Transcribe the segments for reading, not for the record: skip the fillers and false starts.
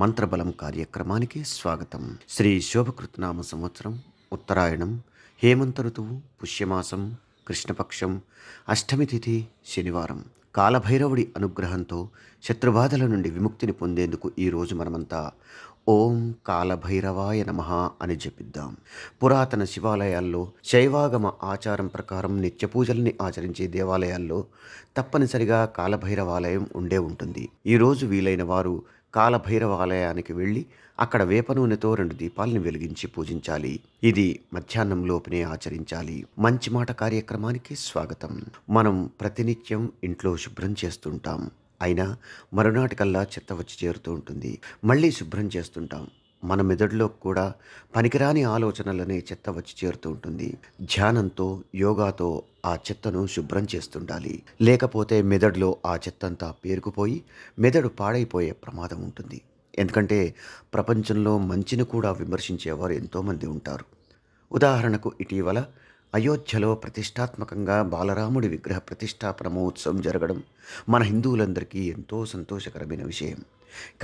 మంత్రబలం కార్యక్రమానికి స్వాగతం. శ్రీ శోభకృతనామ సంవత్సరం ఉత్తరాయణం, హేమంత ఋతువు, పుష్యమాసం, కృష్ణపక్షం, అష్టమి తిథి, శనివారం. కాలభైరవుడి అనుగ్రహంతో శత్రుబాధల నుండి విముక్తిని పొందేందుకు ఈరోజు మనమంతా ఓం కాలభైరవాయ నమః అని జపిద్దాం. పురాతన శివాలయాల్లో శైవాగమ ఆచారం ప్రకారం నిత్య పూజల్ని ఆచరించే దేవాలయాల్లో తప్పనిసరిగా కాలభైరవాలయం ఉండే ఉంటుంది. ఈరోజు వీలైన వారు కాలభైరవాలయానికి వెళ్ళి అక్కడ వేప నూనెతో 2 దీపాలను వెలిగించి పూజించాలి. ఇది మధ్యాహ్నం లోపునే ఆచరించాలి. మంచి మాట కార్యక్రమానికి స్వాగతం. మనం ప్రతినిత్యం ఇంట్లో శుభ్రం చేస్తుంటాం. అయినా మరునాటికల్లా చెత్త వచ్చి చేరుతూ ఉంటుంది. మళ్ళీ శుభ్రం చేస్తుంటాం. మన మెదడులో కూడా పనికిరాని ఆలోచనలనే చెత్త వచ్చి చేరుతూ ఉంటుంది. ధ్యానంతో, యోగాతో ఆ చెత్తను శుభ్రం చేస్తుండాలి. లేకపోతే మెదడులో ఆ చెత్తంతా పేరుకుపోయి మెదడు పాడైపోయే ప్రమాదం ఉంటుంది. ఎందుకంటే ప్రపంచంలో మంచిని కూడా విమర్శించేవారు ఎంతోమంది ఉంటారు. ఉదాహరణకు ఇటీవల అయోధ్యలో ప్రతిష్టాత్మకంగా బాలరాముడి విగ్రహ ప్రతిష్టాపన మహోత్సవం జరగడం మన హిందువులందరికీ ఎంతో సంతోషకరమైన విషయం.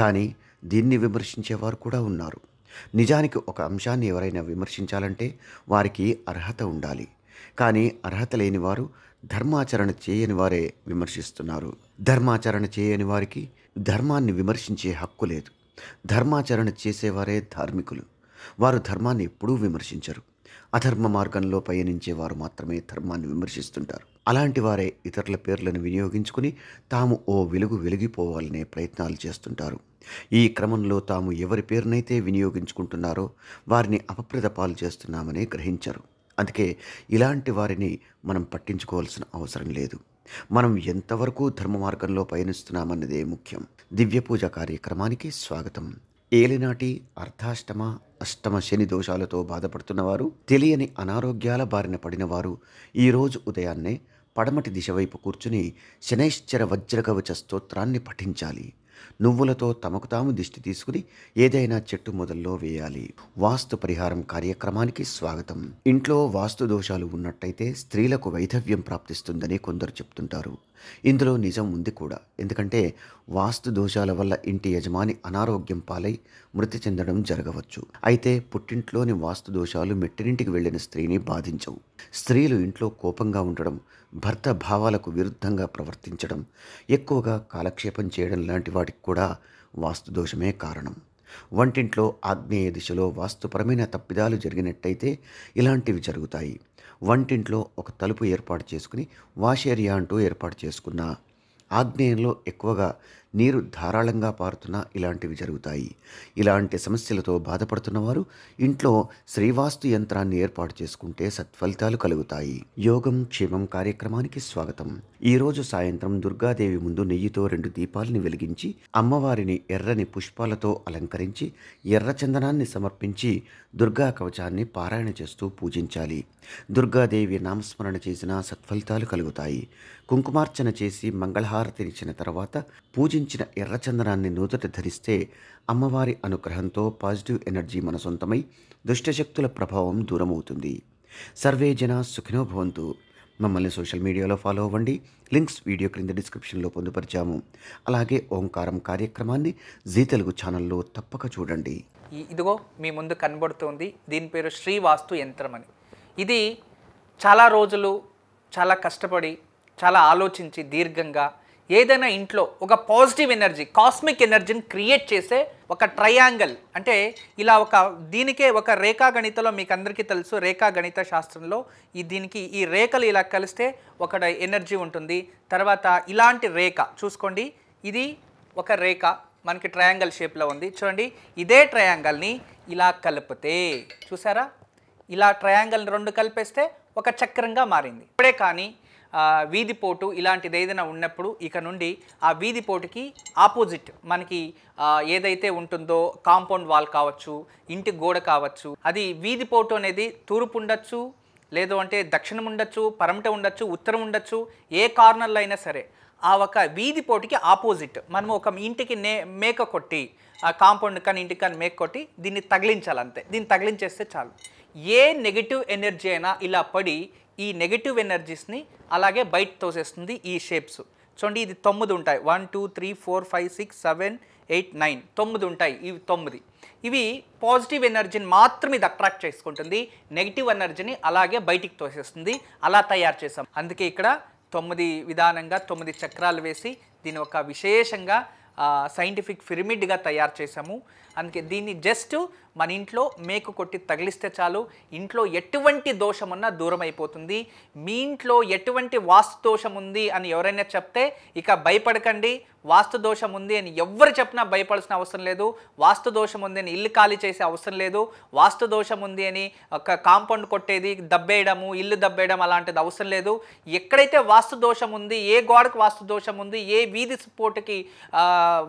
కానీ దీన్ని విమర్శించేవారు కూడా ఉన్నారు. నిజానికి ఒక అంశాన్ని ఎవరైనా విమర్శించాలంటే వారికి అర్హత ఉండాలి. కానీ అర్హత లేని వారు, ధర్మాచరణ చేయని వారే విమర్శిస్తున్నారు. ధర్మాచరణ చేయని వారికి ధర్మాన్ని విమర్శించే హక్కు లేదు. ధర్మాచరణ చేసేవారే ధార్మికులు. వారు ధర్మాన్ని ఎప్పుడూ విమర్శించరు. అధర్మ మార్గంలో పయనించేవారు మాత్రమే ధర్మాన్ని విమర్శిస్తుంటారు. అలాంటి వారే ఇతరుల పేర్లను వినియోగించుకుని తాము ఓ వెలుగు వెలిగిపోవాలనే ప్రయత్నాలు చేస్తుంటారు. ఈ క్రమంలో తాము ఎవరి పేరునైతే వినియోగించుకుంటున్నారో వారిని అపప్రద పాలు చేస్తున్నామని గ్రహించరు. అందుకే ఇలాంటి వారిని మనం పట్టించుకోవాల్సిన అవసరం లేదు. మనం ఎంతవరకు ధర్మ మార్గంలో పయనిస్తున్నామన్నదే ముఖ్యం. దివ్య పూజ కార్యక్రమానికి స్వాగతం. ఏలినాటి, అర్ధాష్టమ, అష్టమ శని దోషాలతో బాధపడుతున్నవారు, తెలియని అనారోగ్యాల బారిన పడినవారు ఈరోజు ఉదయాన్నే పడమటి దిశ వైపు కూర్చుని శనైశ్చర వజ్రకవచ స్తోత్రాన్ని పఠించాలి. నువ్వులతో తమకు తాము దిష్టి తీసుకుని ఏదైనా చెట్టు మొదల్లో వేయాలి. వాస్తు పరిహారం కార్యక్రమానికి స్వాగతం. ఇంట్లో వాస్తు దోషాలు ఉన్నట్టయితే స్త్రీలకు వైధవ్యం ప్రాప్తిస్తుందని కొందరు చెప్తుంటారు. ఇందులో నిజం ఉంది కూడా. ఎందుకంటే వాస్తు దోషాల వల్ల ఇంటి యజమాని అనారోగ్యం పాలై మృతి చెందడం జరగవచ్చు. అయితే పుట్టింట్లోని వాస్తు దోషాలు మెట్టినింటికి వెళ్ళిన స్త్రీని బాధించవు. స్త్రీలు ఇంట్లో కోపంగా ఉండడం, భర్త భావాలకు విరుద్ధంగా ప్రవర్తించడం, ఎక్కువగా కాలక్షేపం చేయడం లాంటి వాటికి కూడా వాస్తు దోషమే కారణం. వంటింట్లో ఆగ్నేయ దిశలో వాస్తుపరమైన తప్పిదాలు జరిగినట్టయితే ఇలాంటివి జరుగుతాయి. వంటింట్లో ఒక తలుపు ఏర్పాటు చేసుకుని వాష్ ఏరియా అంటూ ఏర్పాటు చేసుకున్న ఆగ్నేయంలో ఎక్కువగా నీరు ధారాళంగా పారుతున్నా ఇలాంటివి జరుగుతాయి. ఇలాంటి సమస్యలతో బాధపడుతున్న వారు ఇంట్లో శ్రీవాస్తు యంత్రాన్ని ఏర్పాటు చేసుకుంటే సత్ఫలితాలు కలుగుతాయి. యోగం క్షేమం కార్యక్రమానికి స్వాగతం. ఈరోజు సాయంత్రం దుర్గాదేవి ముందు నెయ్యితో 2 దీపాలని వెలిగించి అమ్మవారిని ఎర్రని పుష్పాలతో అలంకరించి ఎర్ర చందనాన్ని సమర్పించి దుర్గా కవచాన్ని పారాయణ చేస్తూ పూజించాలి. దుర్గాదేవి నామస్మరణ చేసిన సత్ఫలితాలు కలుగుతాయి. కుంకుమార్చన చేసి మంగళహారతినిచ్చిన తర్వాత పూజించిన ఎర్రచందనాన్ని నూతట ధరిస్తే అమ్మవారి అనుగ్రహంతో పాజిటివ్ ఎనర్జీ మన సొంతమై దుష్టశక్తుల ప్రభావం దూరమవుతుంది. సర్వే జనా సుఖినో భవంతు. మమ్మల్ని సోషల్ మీడియాలో ఫాలో అవ్వండి. లింక్స్ వీడియో క్రింద డిస్క్రిప్షన్లో పొందుపరిచాము. అలాగే ఓంకారం కార్యక్రమాన్ని జీ తెలుగు ఛానల్లో తప్పక చూడండి. ఇదిగో మీ ముందు కనబడుతోంది. దీని పేరు శ్రీవాస్తు యంత్రం అని. ఇది చాలా రోజులు చాలా కష్టపడి చాలా ఆలోచించి దీర్ఘంగా ఏదైనా ఇంట్లో ఒక పాజిటివ్ ఎనర్జీ, కాస్మిక్ ఎనర్జీని క్రియేట్ చేసే ఒక ట్రయాంగిల్, అంటే ఇలా దీనికే ఒక రేఖాగణితలో మీకు అందరికీ తెలుసు, రేఖాగణిత శాస్త్రంలో దీనికి ఈ రేఖలు ఇలా కలిస్తే ఒక ఎనర్జీ ఉంటుంది. తర్వాత ఇలాంటి రేఖ చూసుకోండి, ఇది ఒక రేఖ మనకి ట్రయాంగిల్ షేప్లో ఉంది. చూడండి, ఇదే ట్రయాంగిల్ని ఇలా కలిపితే చూసారా, ఇలా ట్రయాంగిల్ని 2 కలిపేస్తే ఒక చక్రంగా మారింది. ఇప్పుడే కానీ వీధిపోటు ఇలాంటిది ఏదైనా ఉన్నప్పుడు ఇక నుండి ఆ వీధిపోటుకి ఆపోజిట్ మనకి ఏదైతే ఉంటుందో కాంపౌండ్ వాల్ కావచ్చు, ఇంటి గోడ కావచ్చు, అది వీధిపోటు అనేది తూర్పు ఉండొచ్చు, లేదు అంటే దక్షిణం ఉండొచ్చు, పరమట ఉండొచ్చు, ఉత్తరం ఉండొచ్చు, ఏ కార్నర్లో అయినా సరే ఆ ఒక వీధిపోటుకి ఆపోజిట్ మనము ఒక ఇంటికి మేక కొట్టి, ఆ కాంపౌండ్ కానీ ఇంటికి కానీ మేక కొట్టి దీన్ని తగిలించాలంతే. దీన్ని తగిలించేస్తే చాలు. ఏ నెగిటివ్ ఎనర్జీ అయినా ఇలా పడి ఈ నెగిటివ్ ఎనర్జీస్ని అలాగే బయట తోసేస్తుంది ఈ షేప్స్. చూడండి, ఇది 9 ఉంటాయి. 1 2 3 4 5 6 7 8, 9 9 ఉంటాయి. ఇవి 9 ఇవి పాజిటివ్ ఎనర్జీని మాత్రం ఇది అట్రాక్ట్ చేసుకుంటుంది, నెగిటివ్ ఎనర్జీని అలాగే బయటికి తోసేస్తుంది. అలా తయారు చేసాం. అందుకే ఇక్కడ 9 విధానంగా 9 చక్రాలు వేసి దీని ఒక విశేషంగా సైంటిఫిక్ పిరమిడ్గా తయారు చేసాము. అందుకే దీన్ని జస్ట్ మన ఇంట్లో మేకు కొట్టి తగిలిస్తే చాలు, ఇంట్లో ఎటువంటి దోషం ఉన్నా దూరం అయిపోతుంది. మీ ఇంట్లో ఎటువంటి వాస్తు దోషం ఉంది అని ఎవరైనా చెప్తే ఇక భయపడకండి. వాస్తు దోషం ఉంది అని ఎవరు చెప్పినా భయపడాల్సిన అవసరం లేదు. వాస్తు దోషం ఉంది అని ఇల్లు ఖాళీ చేసే అవసరం లేదు. వాస్తు దోషం ఉంది అని ఒక కాంపౌండ్ కొట్టేది, దబ్బేయడము, ఇల్లు దబ్బేయడం అలాంటిది అవసరం లేదు. ఎక్కడైతే వాస్తు దోషం ఉంది, ఏ గోడకు వాస్తు దోషం ఉంది, ఏ వీధి పోటుకి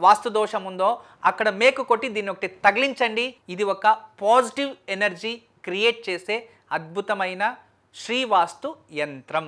వాస్తు దోషం ఉందో అక్కడ మేకు కొట్టి దీన్ని ఒకటి తగిలించండి. ఇది ఒక పాజిటివ్ ఎనర్జీ క్రియేట్ చేసే అద్భుతమైన శ్రీవాస్తు యంత్రం.